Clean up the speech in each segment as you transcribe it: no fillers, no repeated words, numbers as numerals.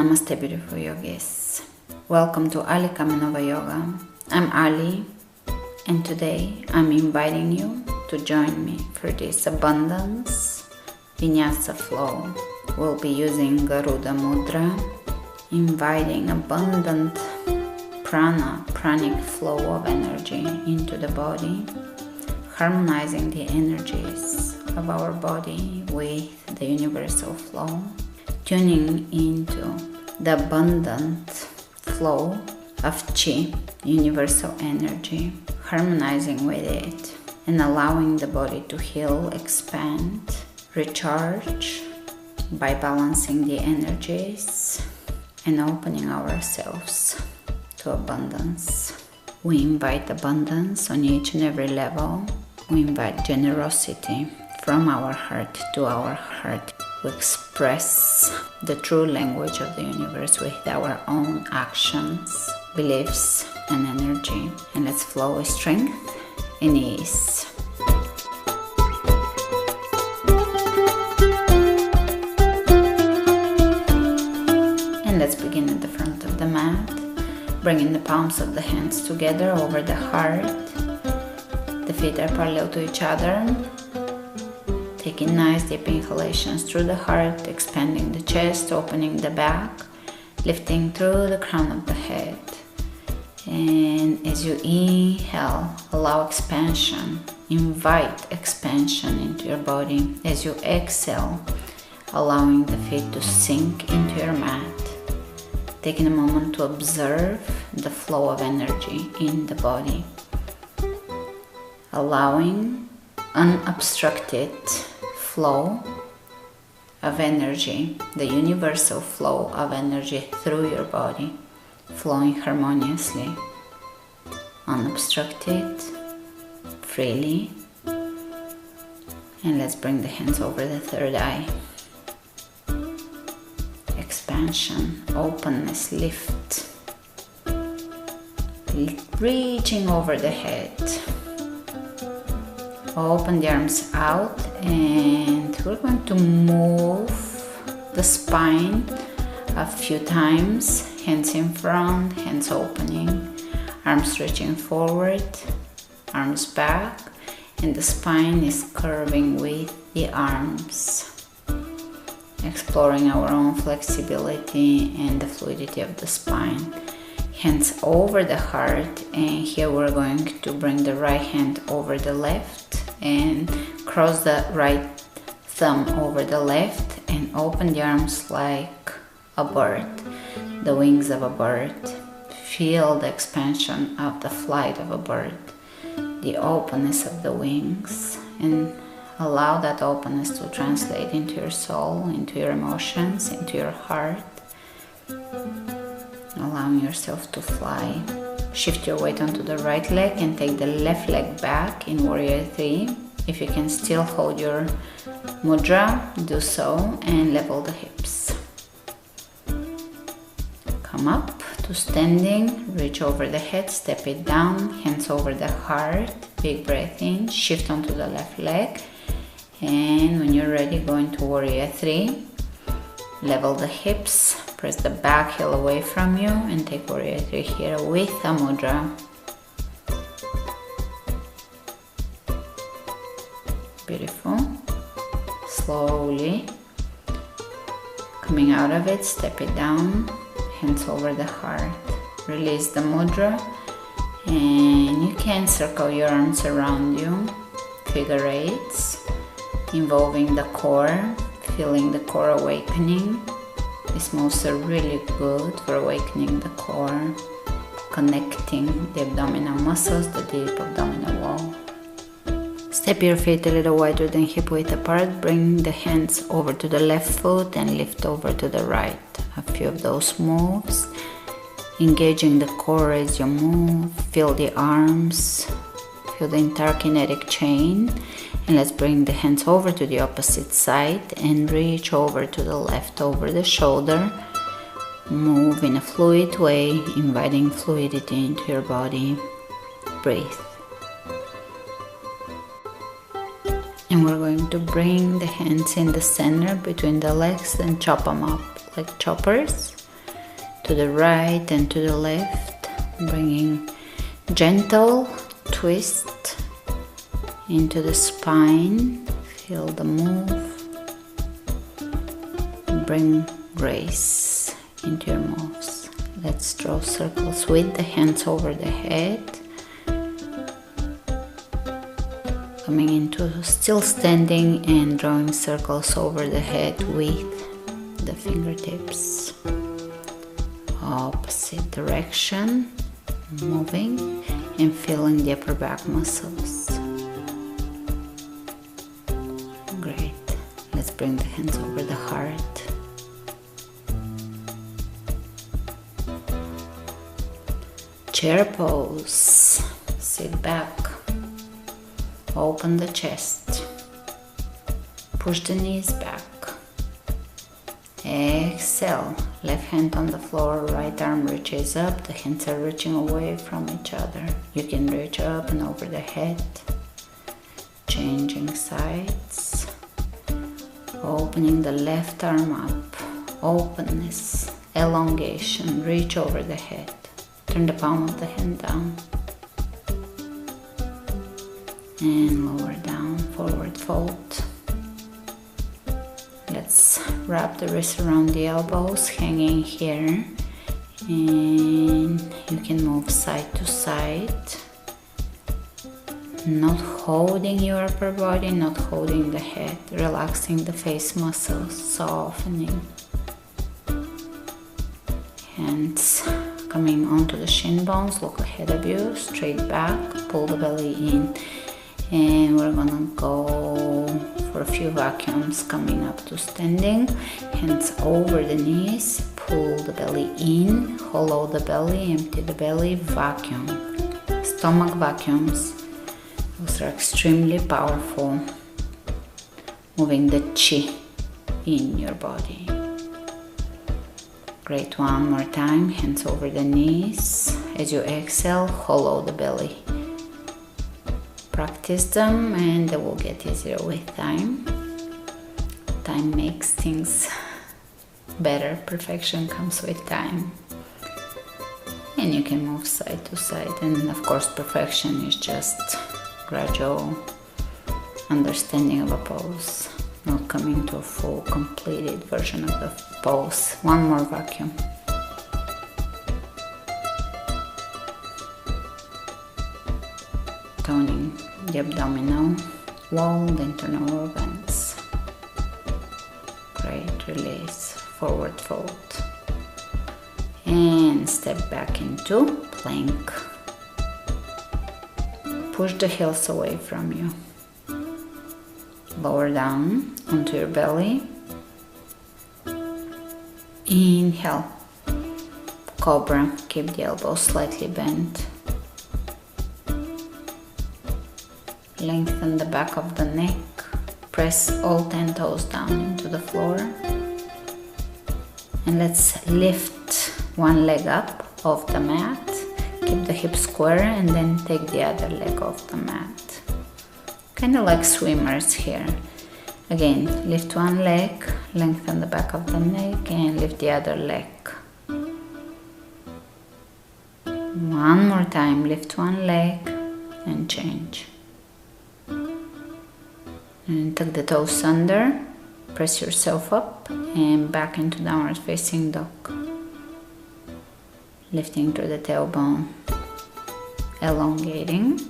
Namaste, beautiful yogis. Welcome to Ali Kamenova Yoga. I'm Ali, and today I'm inviting you to join me for this abundance vinyasa flow. We'll be using Garuda Mudra, inviting abundant pranic flow of energy into the body, harmonizing the energies of our body with the universal flow, tuning into the abundant flow of Chi, universal energy, harmonizing with it and allowing the body to heal, expand, recharge by balancing the energies and opening ourselves to abundance. We invite abundance on each and every level. We invite generosity from our heart to our heart. We express the true language of the universe with our own actions, beliefs, and energy. And let's flow with strength and ease. And let's begin at the front of the mat, bringing the palms of the hands together over the heart. The feet are parallel to each other. Taking nice deep inhalations through the heart, expanding the chest, opening the back, lifting through the crown of the head. And as you inhale, allow expansion, invite expansion into your body. As you exhale, allowing the feet to sink into your mat. Taking a moment to observe the flow of energy in the body. Allowing unobstructed flow of energy, the universal flow of energy through your body, flowing harmoniously, unobstructed, freely. And let's bring the hands over the third eye. Expansion, openness, lift, reaching over the head. Open the arms out, and we're going to move the spine a few times. Hands in front, hands opening, arms reaching forward, arms back, and the spine is curving with the arms, exploring our own flexibility and the fluidity of the spine. Hands over the heart, and here we're going to bring the right hand over the left and cross the right thumb over the left and open the arms like a bird, the wings of a bird. Feel the expansion of the flight of a bird, the openness of the wings, and allow that openness to translate into your soul, into your emotions, into your heart. Allowing yourself to fly. Shift your weight onto the right leg and take the left leg back in Warrior 3. If you can still hold your mudra, do so, and level the hips. Come up to standing, reach over the head, step it down, hands over the heart, big breath in, shift onto the left leg, and when you're ready, go into Warrior 3. Level the hips, press the back heel away from you, and take Warrior 3 here with a mudra. Beautiful. Slowly coming out of it, step it down, hands over the heart. Release the mudra, and you can circle your arms around you, figure eights, involving the core, feeling the core awakening. This moves are really good for awakening the core, connecting the abdominal muscles, the deep abdominal wall. Step your feet a little wider than hip width apart. Bring the hands over to the left foot and lift over to the right. A few of those moves. Engaging the core as you move. Feel the arms. Feel the entire kinetic chain. And let's bring the hands over to the opposite side and reach over to the left over the shoulder. Move in a fluid way, inviting fluidity into your body. Breathe. And we're going to bring the hands in the center between the legs and chop them up like choppers. to the right and to the left, bringing gentle twist into the spine. Feel the move. Bring grace into your moves. Let's draw circles with the hands over the head. Coming into still standing and drawing circles over the head with the fingertips. Opposite direction, moving and feeling the upper back muscles. Great. Let's bring the hands over the heart. Chair pose. Sit back. Open the chest. Push the knees back. Exhale. Left hand on the floor, right arm reaches up. The hands are reaching away from each other. You can reach up and over the head. Changing sides. Opening the left arm up. Openness. Elongation. Reach over the head. Turn the palm of the hand down. And lower down, forward fold. Let's wrap the wrists around the elbows, hanging here. And you can move side to side. Not holding your upper body, not holding the head. Relaxing the face muscles, softening. Hands coming onto the shin bones, look ahead of you, straight back, pull the belly in. And we're gonna go for a few vacuums coming up to standing. Hands over the knees, pull the belly in, hollow the belly, empty the belly, vacuum. Stomach vacuums. Those are extremely powerful. Moving the chi in your body. Great, one more time, hands over the knees. As you exhale, hollow the belly. Practice them and they will get easier with time. Time makes things better. Perfection comes with time. And you can move side to side. And of course, perfection is just gradual understanding of a pose. Not coming to a full completed version of the pose. One more vacuum. Toning the abdominal wall, the internal organs. Great, release, forward fold. And step back into plank. Push the heels away from you. Lower down onto your belly. Inhale. Cobra, keep the elbows slightly bent. Lengthen the back of the neck. Press all 10 toes down into the floor. And let's lift one leg up off the mat. Keep the hips square and then take the other leg off the mat. Kind of like swimmers here. Again, lift one leg, lengthen the back of the neck and lift the other leg. One more time, lift one leg and change. And tuck the toes under, press yourself up and back into downward facing dog. Lifting through the tailbone, elongating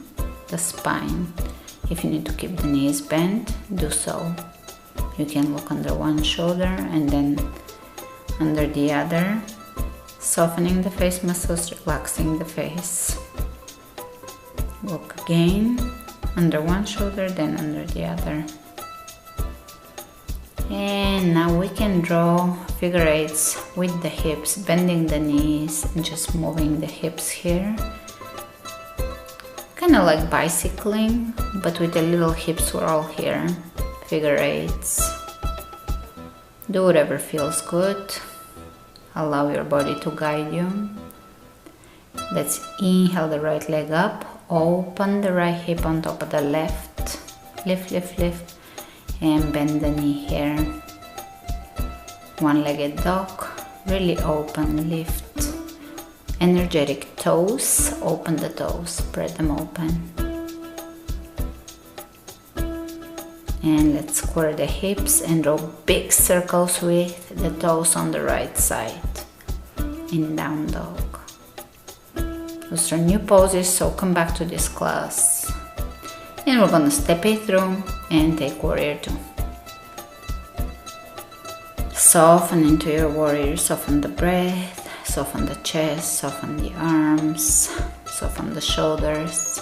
the spine. If you need to keep the knees bent, do so. You can look under one shoulder and then under the other, softening the face muscles, relaxing the face. Look again, under one shoulder, then under the other. And now we can draw figure eights with the hips, bending the knees and just moving the hips here. Kind of like bicycling, but with the little hip swirl here. Figure eights. Do whatever feels good. Allow your body to guide you. Let's inhale the right leg up. Open the right hip on top of the left. Lift, lift, lift. And bend the knee here. One-legged dog. Really open, lift. Energetic toes, open the toes, spread them open. And let's square the hips and draw big circles with the toes on the right side in down dog. Those are new poses, so come back to this class. And we're gonna step it through and take warrior 2. Soften into your warrior, soften the breath, soften the chest, soften the arms, soften the shoulders.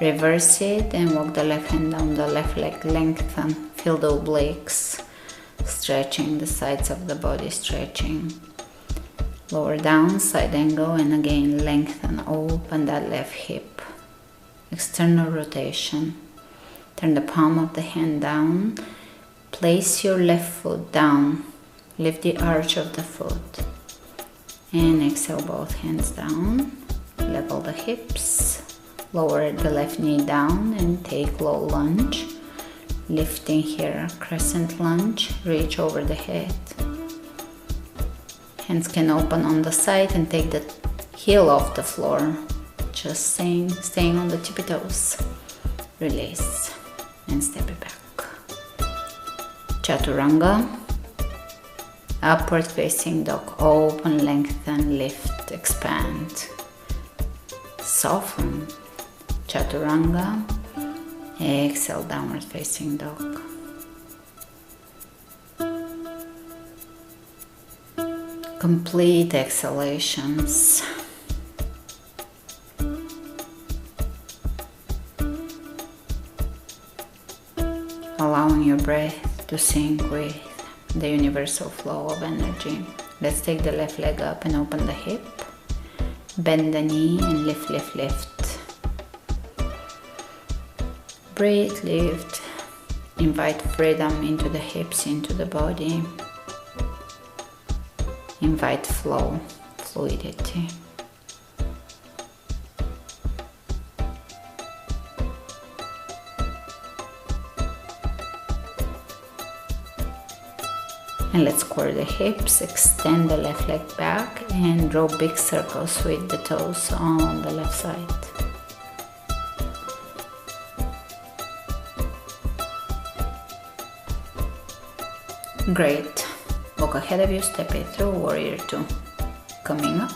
Reverse it and walk the left hand down the left leg, lengthen, feel the obliques, stretching the sides of the body, stretching. Lower down, side angle, and again lengthen, open that left hip. External rotation. Turn the palm of the hand down, place your left foot down, lift the arch of the foot, and exhale both hands down, level the hips. Lower the left knee down and take low lunge. Lifting here, crescent lunge, reach over the head. Hands can open on the side and take the heel off the floor. Just staying on the tippy toes. Release and step it back. Chaturanga. Upward facing dog, open, lengthen, lift, expand. Soften. Chaturanga, exhale, downward facing dog. Complete exhalations. Allowing your breath to sync with the universal flow of energy. Let's take the left leg up and open the hip. Bend the knee and lift, lift, lift. Breathe, lift, invite freedom into the hips, into the body. Invite flow, fluidity. And let's square the hips, extend the left leg back and draw big circles with the toes on the left side. Great. Walk ahead of you, step it through, warrior 2. Coming up.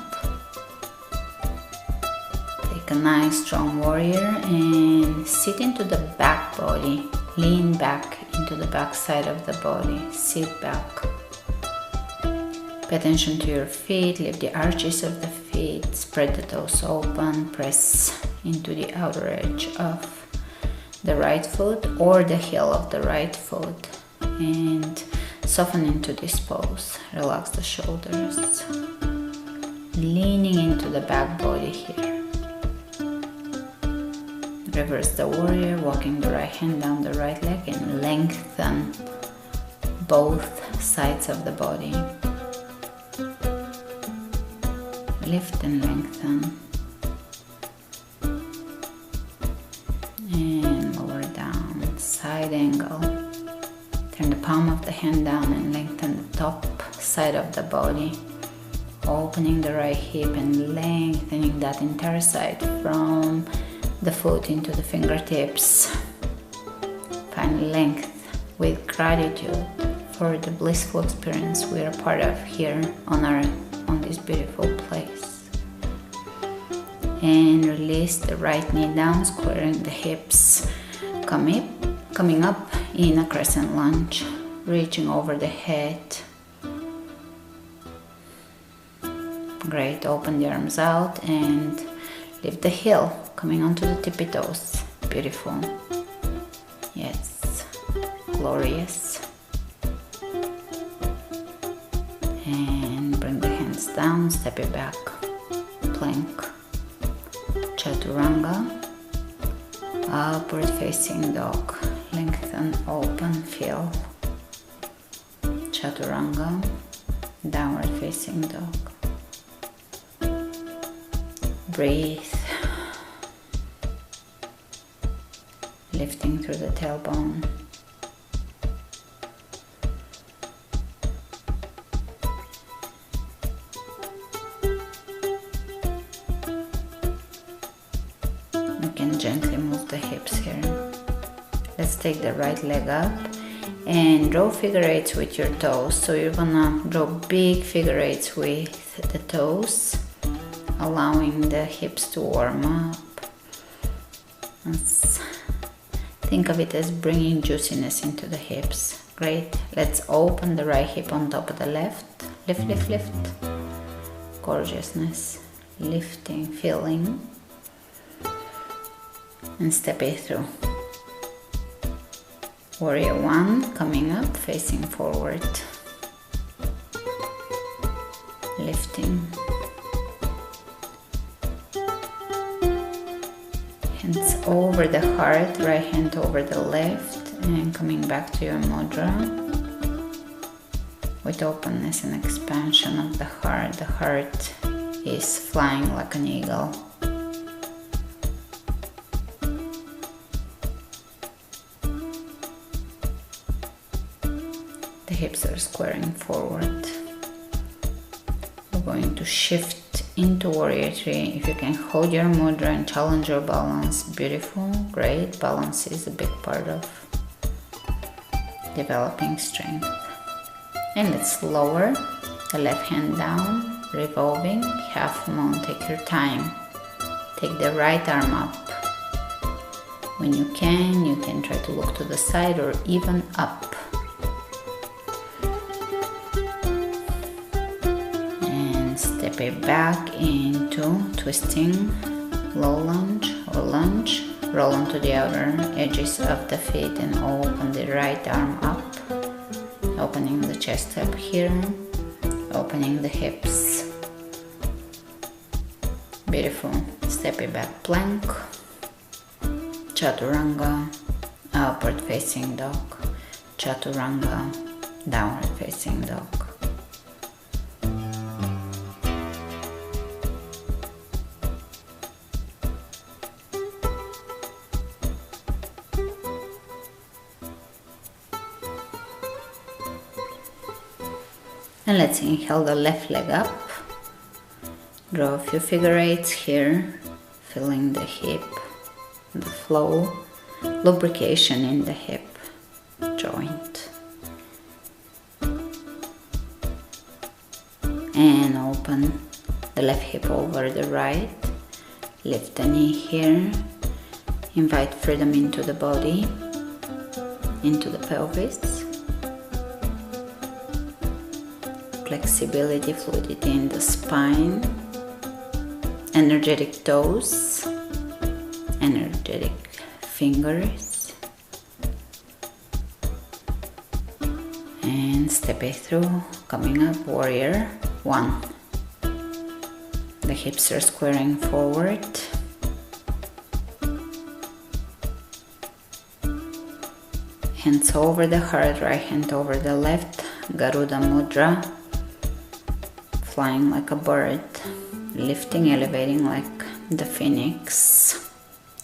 Take a nice strong warrior and sit into the back body. Lean back into the back side of the body. Sit back. Pay attention to your feet, lift the arches of the feet, spread the toes open, press into the outer edge of the right foot or the heel of the right foot. And soften into this pose, relax the shoulders, leaning into the back body here. Reverse the warrior, walking the right hand down the right leg and lengthen both sides of the body. Lift and lengthen. And lower down, side angle. Turn the palm of the hand down and lengthen the top side of the body, opening the right hip and lengthening that entire side from the foot into the fingertips. Find length with gratitude for the blissful experience we are part of here on this beautiful place. And release the right knee down, squaring the hips, coming up in a crescent lunge, reaching over the head. Great, open the arms out and lift the heel, coming onto the tippy toes. Beautiful. Yes, glorious. And bring the hands down, step it back, plank, chaturanga, upward facing dog. Lengthen, open, feel. Chaturanga, downward facing dog. Breathe. Lifting through the tailbone. Let's take the right leg up and draw figure eights with your toes. So you're gonna draw big figure eights with the toes, allowing the hips to warm up. Let's think of it as bringing juiciness into the hips. Great. Let's open the right hip on top of the left. Lift, lift, lift. Gorgeousness. Lifting, feeling. And step it through. Warrior one, coming up, facing forward. Lifting. Hands over the heart, right hand over the left, and coming back to your mudra with openness and expansion of the heart. The heart is flying like an eagle. The hips are squaring forward. We're going to shift into warrior three. If you can hold your mudra and challenge your balance, beautiful, great. Balance is a big part of developing strength. And let's lower the left hand down, revolving, half moon. Take your time. Take the right arm up. When you can try to look to the side or even up. Step it back into twisting, low lunge or lunge. Roll onto the outer edges of the feet and open the right arm up. Opening the chest up here, opening the hips. Beautiful. Step it back, plank, chaturanga, upward facing dog, chaturanga, downward facing dog. And let's inhale the left leg up. Draw a few figure eights here, feeling the hip, the flow, lubrication in the hip joint. And open the left hip over the right. Lift the knee here. Invite freedom into the body, into the pelvis. Flexibility, fluidity in the spine, energetic toes, energetic fingers, and step it through, coming up, warrior one. The hips are squaring forward. Hands over the heart, right hand over the left, Garuda Mudra. Flying like a bird, lifting, elevating like the phoenix,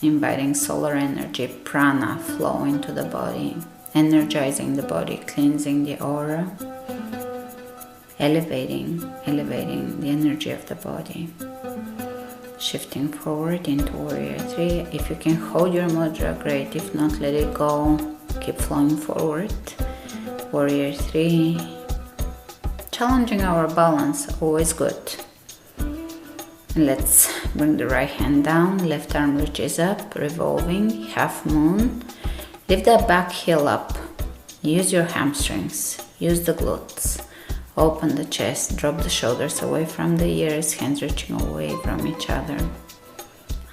inviting solar energy, prana flow into the body, energizing the body, cleansing the aura, elevating the energy of the body. Shifting forward into warrior three. If you can hold your mudra, great. If not, let it go. Keep flowing forward. Warrior three. Challenging our balance, always good. And let's bring the right hand down, left arm reaches up, revolving, half moon. Lift that back heel up. Use your hamstrings, use the glutes. Open the chest, drop the shoulders away from the ears, hands reaching away from each other.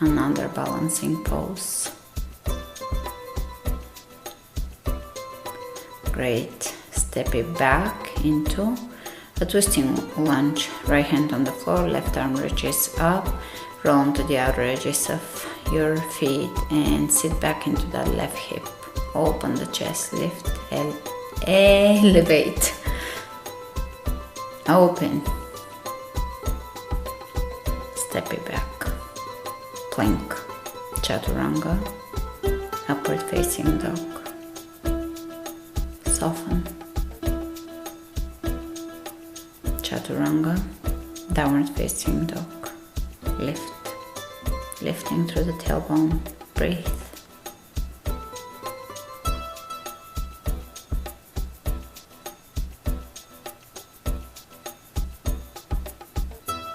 Another balancing pose. Great. Step it back into a twisting lunge. Right hand on the floor, left arm reaches up. Roll onto the outer edges of your feet and sit back into that left hip. Open the chest, lift, elevate. Open. Step it back. Plank, chaturanga, upward facing dog. Soften. Chaturanga, downward facing dog. Lift, lifting through the tailbone. Breathe.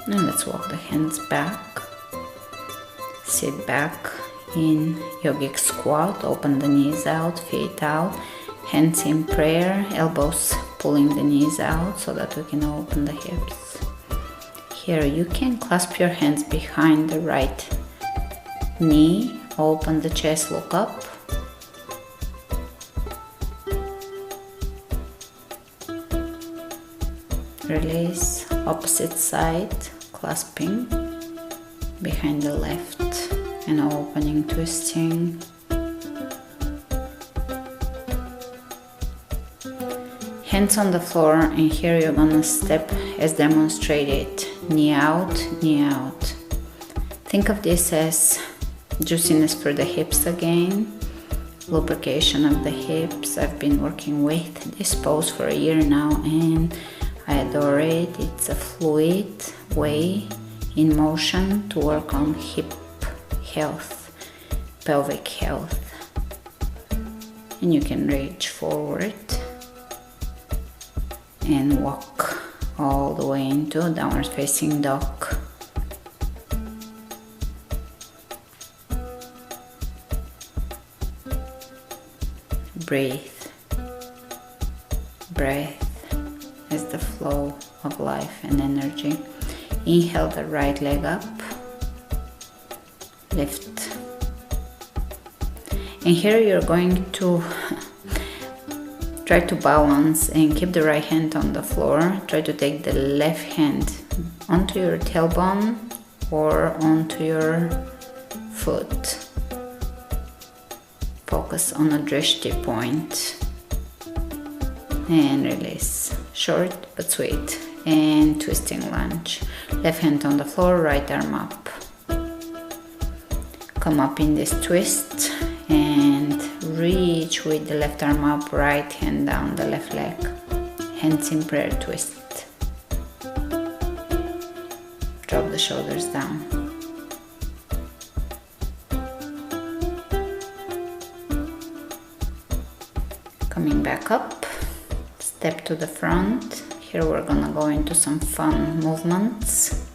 And let's walk the hands back. Sit back in yogic squat, open the knees out, feet out, hands in prayer, elbows pulling the knees out so that we can open the hips. Here you can clasp your hands behind the right knee, open the chest, look up. Release, opposite side, clasping behind the left and opening, twisting. Hands on the floor, and here you're gonna step as demonstrated, knee out, knee out. Think of this as juiciness for the hips again, lubrication of the hips. I've been working with this pose for a year now and I adore it. It's a fluid way in motion to work on hip health, pelvic health. And you can reach forward and walk all the way into downward facing dog. Breathe. Breath is the flow of life and energy. Inhale the right leg up, lift. And here you're going to try to balance and keep the right hand on the floor. Try to take the left hand onto your tailbone or onto your foot. Focus on a drishti point and release. Short but sweet. And twisting lunge. Left hand on the floor, right arm up. Come up in this twist and reach with the left arm up, right hand down the left leg. Hands in prayer twist. Drop the shoulders down. Coming back up, step to the front. Here we're gonna go into some fun movements.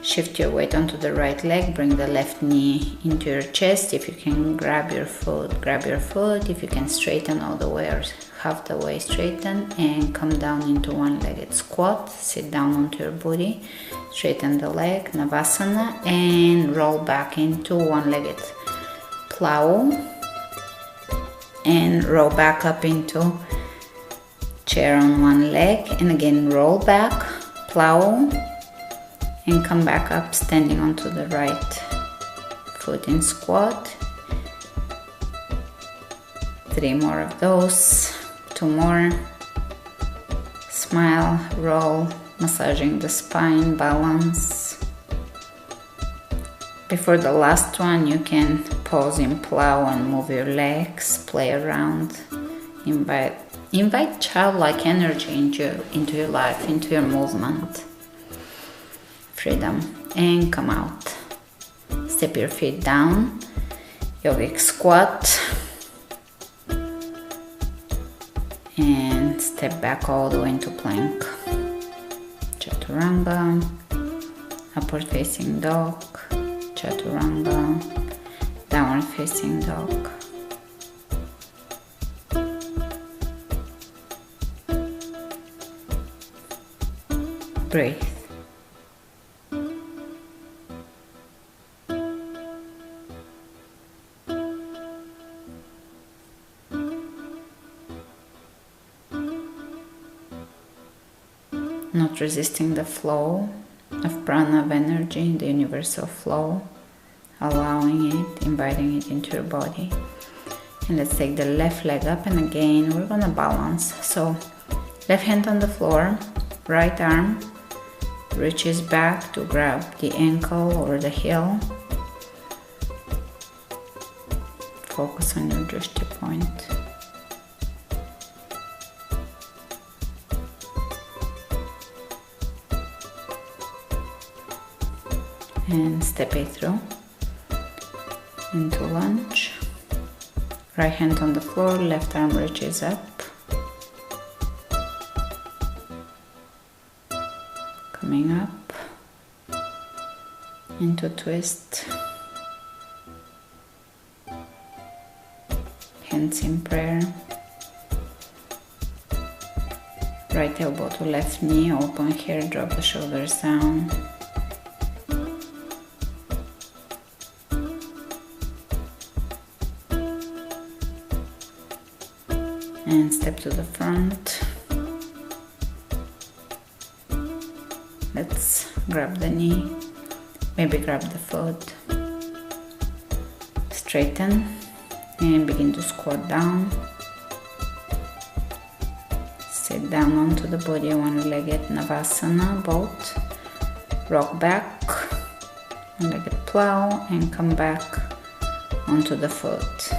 Shift your weight onto the right leg, bring the left knee into your chest. If you can grab your foot, grab your foot. If you can straighten all the way or half the way straighten and come down into one-legged squat. Sit down onto your booty, straighten the leg, Navasana, and roll back into one-legged plow and roll back up into chair on one leg, and again roll back, plow, and come back up standing onto the right foot in squat. 3 more of those, 2 more. Smile, roll, massaging the spine, balance. Before the last one you can pause in plow and move your legs, play around, invite childlike energy into your life, into your movement. Freedom. And come out. Step your feet down. Yogic squat. And step back all the way into plank. Chaturanga. Upward facing dog. Chaturanga. Downward facing dog. Breathe. Not resisting the flow of prana, of energy, the universal flow, allowing it, inviting it into your body. And let's take the left leg up, and again we're gonna balance. So left hand on the floor, right arm reaches back to grab the ankle or the heel. Focus on your drishti point. And step it through into lunge. Right hand on the floor, left arm reaches up. coming up into twist, hands in prayer, right elbow to left knee, open here, drop the shoulders down, and step to the front. Let's grab the knee, maybe grab the foot, straighten, and begin to squat down. Sit down onto the body, one-legged Navasana, both. Rock back, one-legged plow, and come back onto the foot.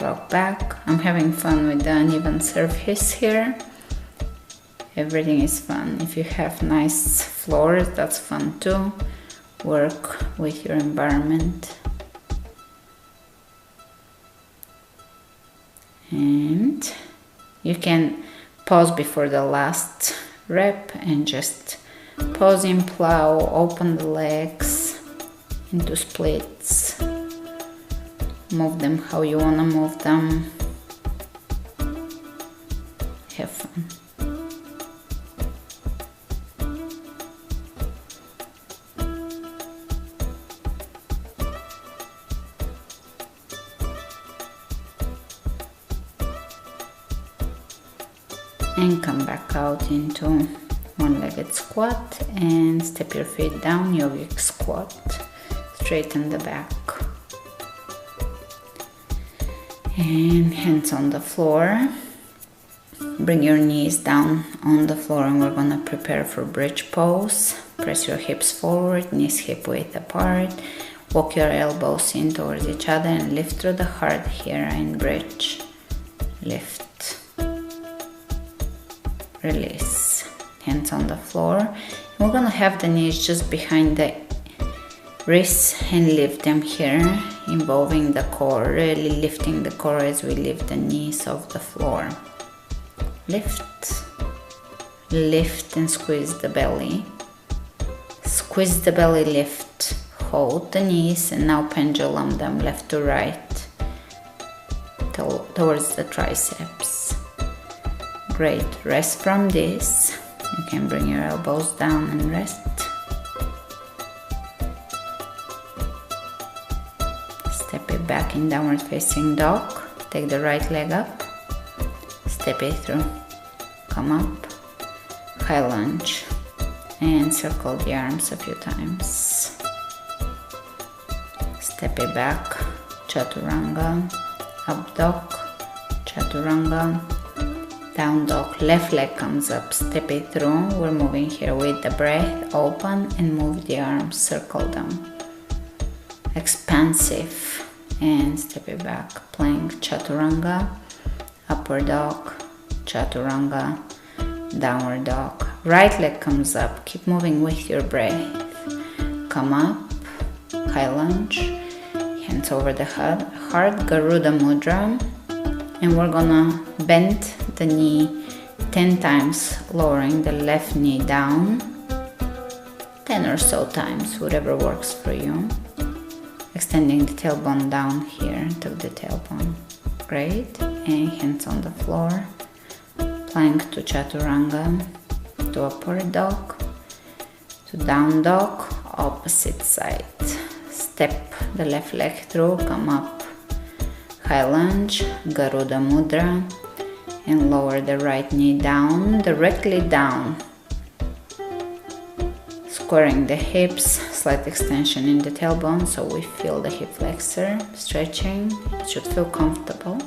Rock back. I'm having fun with the uneven surface here. Everything is fun. If you have nice floors, that's fun too. Work with your environment. And you can pause before the last rep and just pause in plow, open the legs into splits. Move them how you want to move them. Have fun. And come back out into one-legged squat and step your feet down, yogic squat. Straighten the back. And hands on the floor. Bring your knees down on the floor and we're gonna prepare for bridge pose. Press your hips forward, knees hip width apart. Walk your elbows in towards each other and lift through the heart here in bridge. Lift. Release. Hands on the floor. We're gonna have the knees just behind the wrists and lift them here, involving the core, really lifting the core as we lift the knees off the floor. Lift. Lift and squeeze the belly. Squeeze the belly, lift. Hold the knees and now pendulum them left to right towards the triceps. Great. Rest from this. You can bring your elbows down and rest. Step it back in downward facing dog. Take the right leg up. Step it through. Come up. High lunge. And circle the arms a few times. Step it back. Chaturanga. Up dog. Chaturanga. Down dog. Left leg comes up. Step it through. We're moving here with the breath. Open and move the arms. Circle them. Expansive. And step it back. Plank. Chaturanga. Upward dog. Chaturanga. Downward dog. Right leg comes up. Keep moving with your breath. Come up. High lunge. Hands over the heart. Garuda Mudra. And we're gonna bend the knee 10 times, lowering the left knee down. 10 or so times, whatever works for you. Extending the tailbone down here to the tailbone. Great. And hands on the floor. Plank to Chaturanga. To upward dog. To down dog. Opposite side. Step the left leg through. Come up. High lunge, Garuda Mudra, and lower the right knee down, directly down. Squaring the hips, slight extension in the tailbone so we feel the hip flexor, stretching. It should feel comfortable.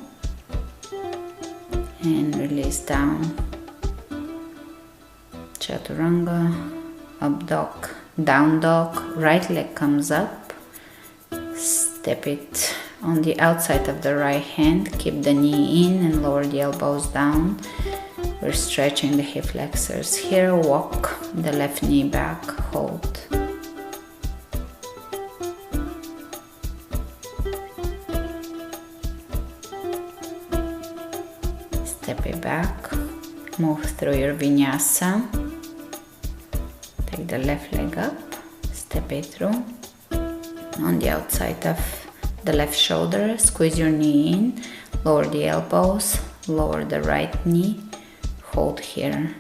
And release down. Chaturanga, up dog, down dog, right leg comes up. Step it on the outside of the right hand, keep the knee in and lower the elbows down. We're stretching the hip flexors here. Walk the left knee back, hold. Step it back, move through your vinyasa. Take the left leg up, step it through. On the outside of the left shoulder, squeeze your knee in, lower the elbows, lower the right knee, hold here.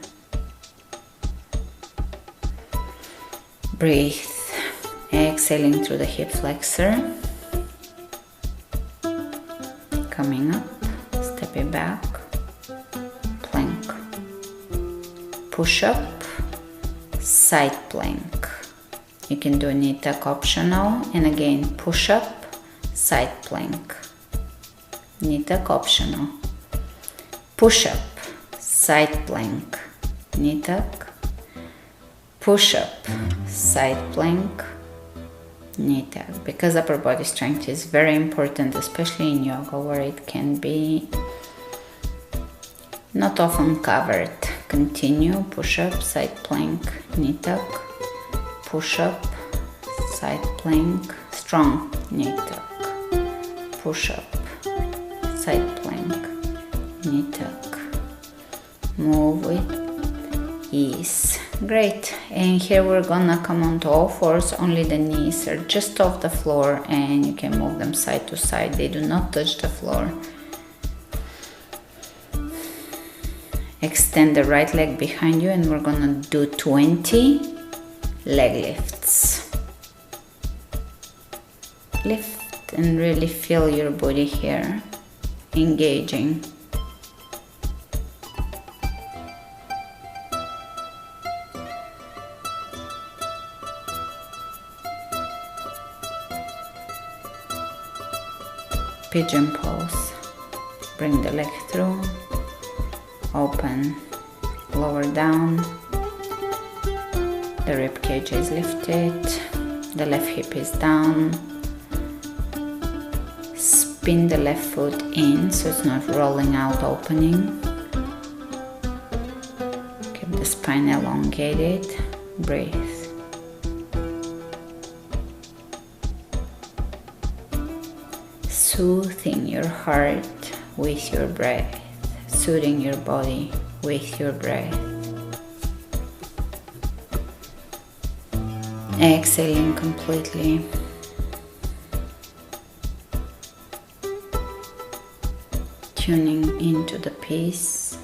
Breathe, exhaling through the hip flexor. Coming up, step it back, plank. Push up, side plank. You can do knee tuck optional, and again push up, side plank. Knee tuck optional. Push up, side plank, knee tuck. Push up, side plank, knee tuck. Because upper body strength is very important, especially in yoga where it can be not often covered. Continue, push up, side plank, knee tuck. Push up, side plank, strong knee tuck. Push up, side plank, knee tuck. Move with ease. Great. And here we're gonna come onto all fours. Only the knees are just off the floor, and you can move them side to side. They do not touch the floor. Extend the right leg behind you, and we're gonna do 20 leg lifts. Lift and really feel your body here, engaging. Pigeon pose. Bring the leg through, open, lower down. The rib cage is lifted, the left hip is down. Spin the left foot in so it's not rolling out, opening. Keep the spine elongated, breathe. Soothing your heart with your breath, soothing your body with your breath. Exhaling completely. Tuning into the peace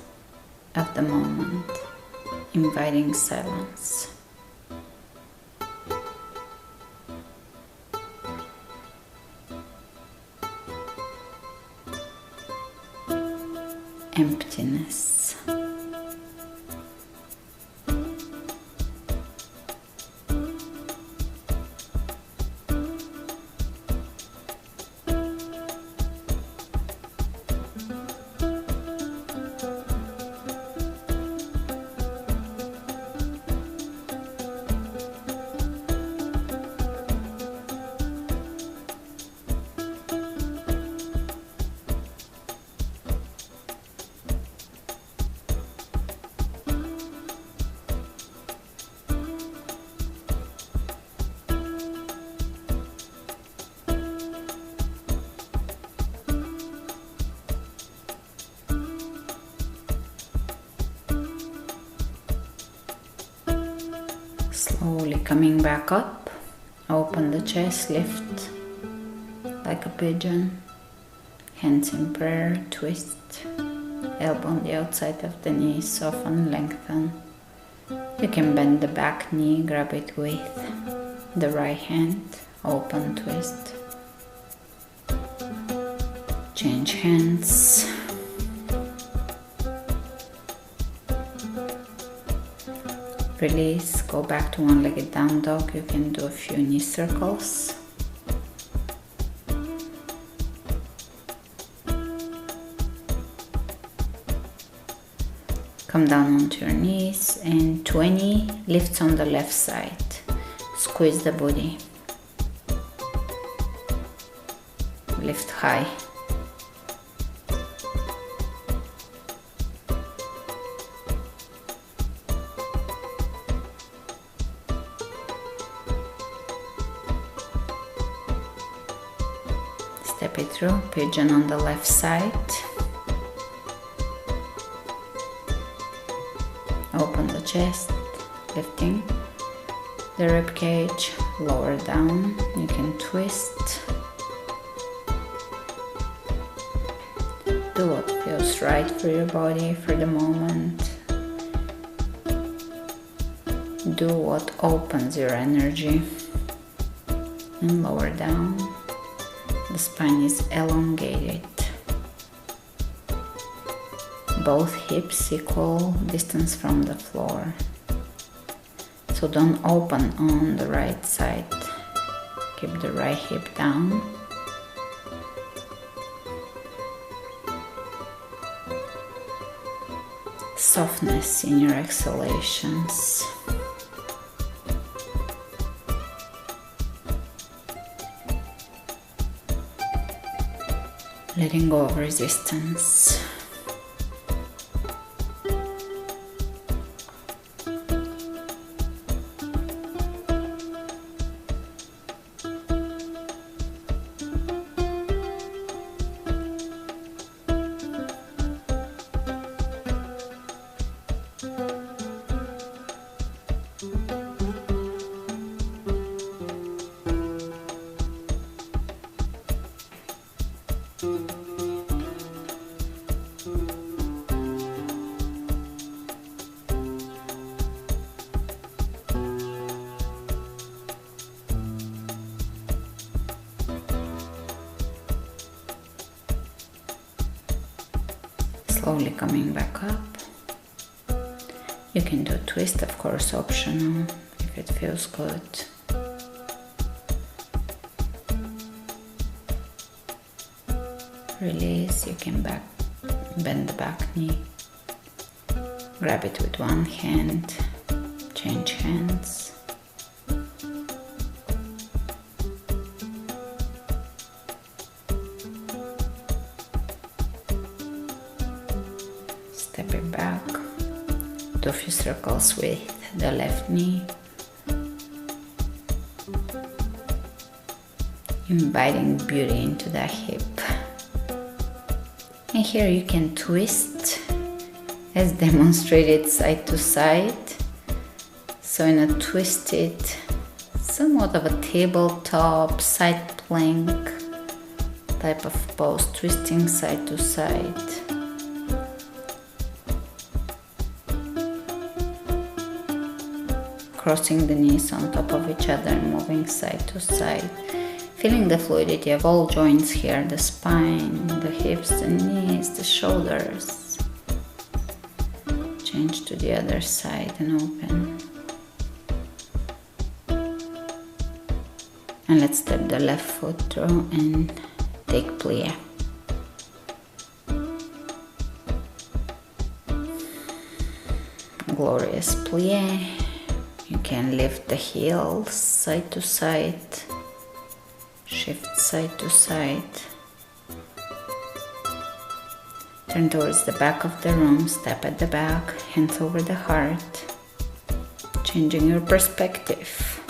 of the moment, inviting silence. Emptiness. Slowly coming back up, open the chest, lift like a pigeon, hands in prayer, twist, elbow on the outside of the knee, soften, lengthen. You can bend the back knee, grab it with the right hand, open, twist. Change hands. Release, go back to one-legged down dog. You can do a few knee circles. Come down onto your knees and 20 lifts on the left side. Squeeze the booty. Lift high. Step it through, pigeon on the left side. Open the chest, lifting. the rib cage, lower down. You can twist. Do what feels right for your body for the moment. Do what opens your energy. And lower down. The spine is elongated. Both hips equal distance from the floor. So don't open on the right side. Keep the right hip down. Softness in your exhalations. Letting go of resistance. Slowly coming back up. You can do a twist, of course, optional if it feels good. Release, you can bend the back knee. Grab it with one hand, change hands. Step it back, do a few circles with the left knee, inviting beauty into the hip. And here you can twist as demonstrated side to side. So in a twisted, somewhat of a tabletop side plank type of pose, twisting side to side. Crossing the knees on top of each other and moving side to side. Feeling the fluidity of all joints here, the spine, the hips, the knees, the shoulders. Change to the other side and open. And let's step the left foot through and take plie. Glorious plie. You can lift the heels side to side, shift side to side. Turn towards the back of the room, step at the back, hands over the heart, changing your perspective.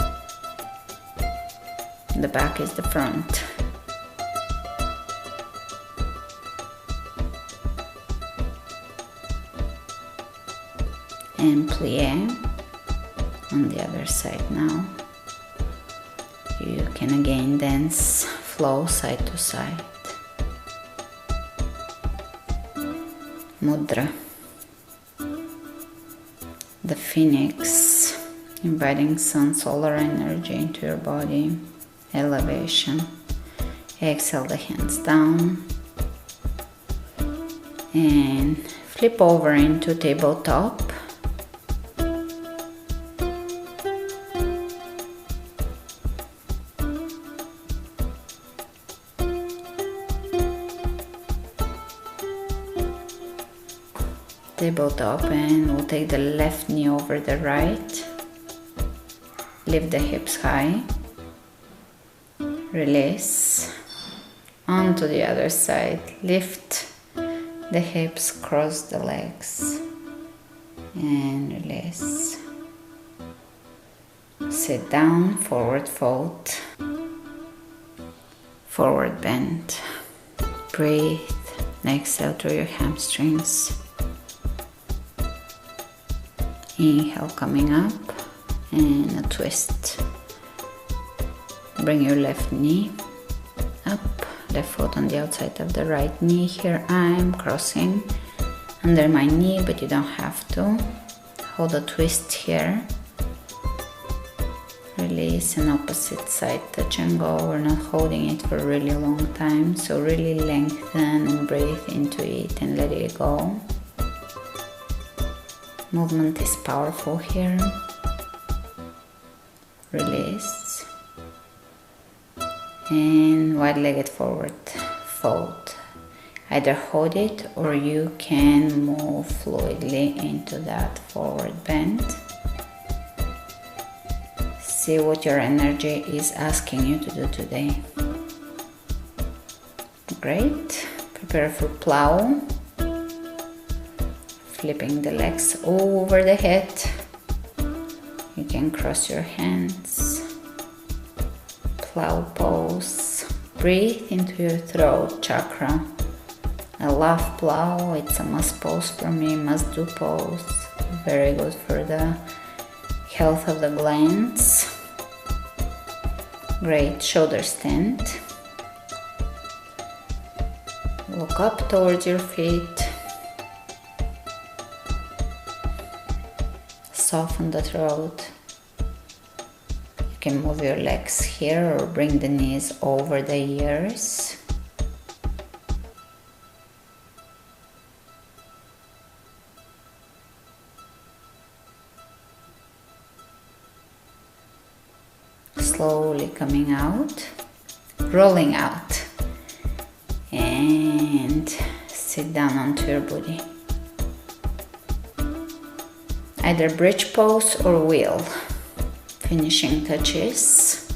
The back is the front. And plie. On the other side now. You can again dance, flow side to side. Mudra. The phoenix, inviting sun solar energy into your body. Elevation. Exhale the hands down. And flip over into tabletop. Tabletop, and we'll take the left knee over the right. Lift the hips high. Release. Onto the other side. Lift the hips, cross the legs. And release. Sit down, forward fold. Forward bend. Breathe. Exhale through your hamstrings. Inhale coming up, and a twist. Bring your left knee up, left foot on the outside of the right knee. Here I'm crossing under my knee, but you don't have to. Hold a twist here. Release and opposite side, touch and go. We're not holding it for a really long time, so really lengthen and breathe into it and let it go. Movement is powerful here. Release. And wide-legged forward fold. Either hold it or you can move fluidly into that forward bend. See what your energy is asking you to do today. Great. Prepare for plow. Flipping the legs over the head. You can cross your hands. Plow pose. Breathe into your throat chakra. I love plow. It's a must pose for me, must do pose. Very good for the health of the glands. Great. Shoulder stand. Look up towards your feet. Soften the throat. You can move your legs here or bring the knees over the ears. Slowly coming out, rolling out, and sit down onto your booty. Either bridge pose or wheel. Finishing touches.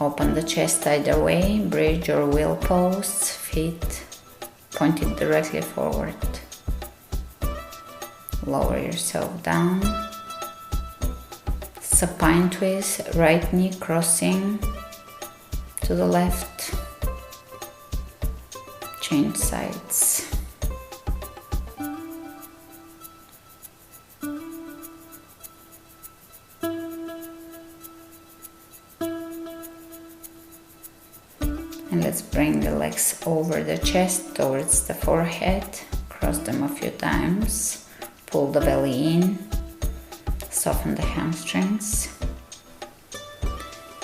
Open the chest either way, bridge or wheel pose, feet pointed directly forward. Lower yourself down. Supine twist, right knee crossing to the left. Change sides. And let's bring the legs over the chest towards the forehead. Cross them a few times. Pull the belly in. Soften the hamstrings.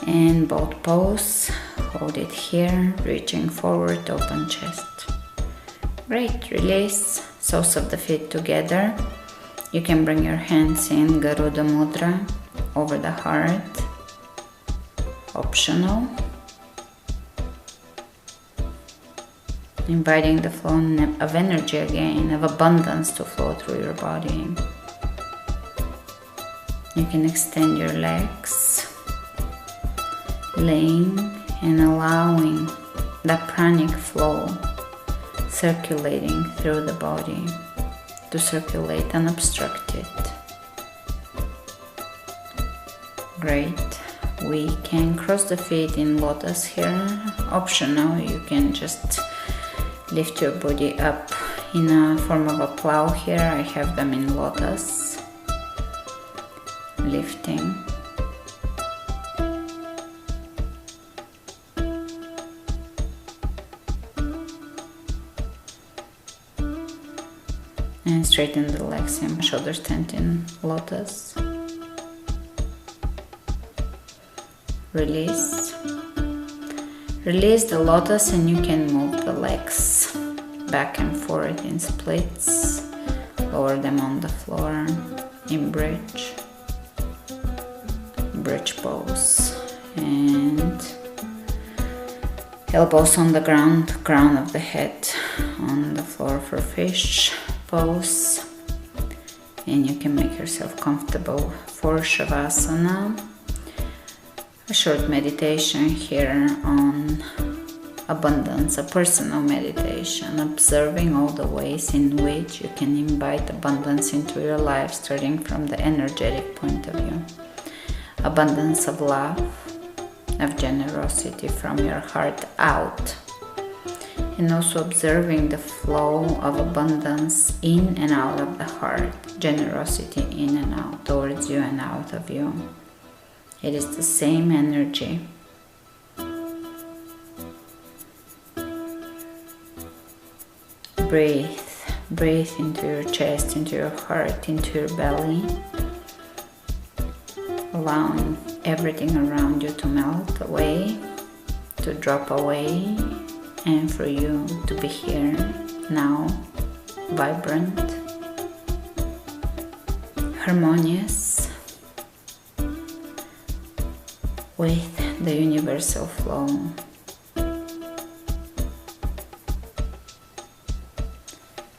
And boat pose. Hold it here. Reaching forward, open chest. Great. Release. Soles of the feet together. You can bring your hands in Garuda Mudra over the heart. Optional. Inviting the flow of energy again, of abundance to flow through your body. You can extend your legs, laying and allowing that pranic flow circulating through the body to circulate unobstructed. Great. We can cross the feet in lotus here. Optional, you can just lift your body up in a form of a plow here. I have them in lotus. Lifting. And straighten the legs and shoulders stand in lotus. Release. Release the lotus and you can move the legs back and forth in splits. Lower them on the floor in bridge. Bridge pose. And elbows on the ground, crown of the head on the floor for fish pose. And you can make yourself comfortable for Shavasana. A short meditation here on abundance, a personal meditation, observing all the ways in which you can invite abundance into your life, starting from the energetic point of view. Abundance of love, of generosity from your heart out. and also observing the flow of abundance in and out of the heart, generosity in and out, towards you and out of you. It is the same energy. Breathe into your chest, into your heart, into your belly, allowing everything around you to melt away, to drop away, and for you to be here now, vibrant, harmonious with the universal flow.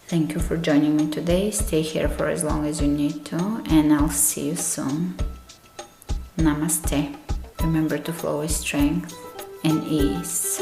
Thank you for joining me today. Stay here for as long as you need to, and I'll see you soon. Namaste. Remember to flow with strength and ease.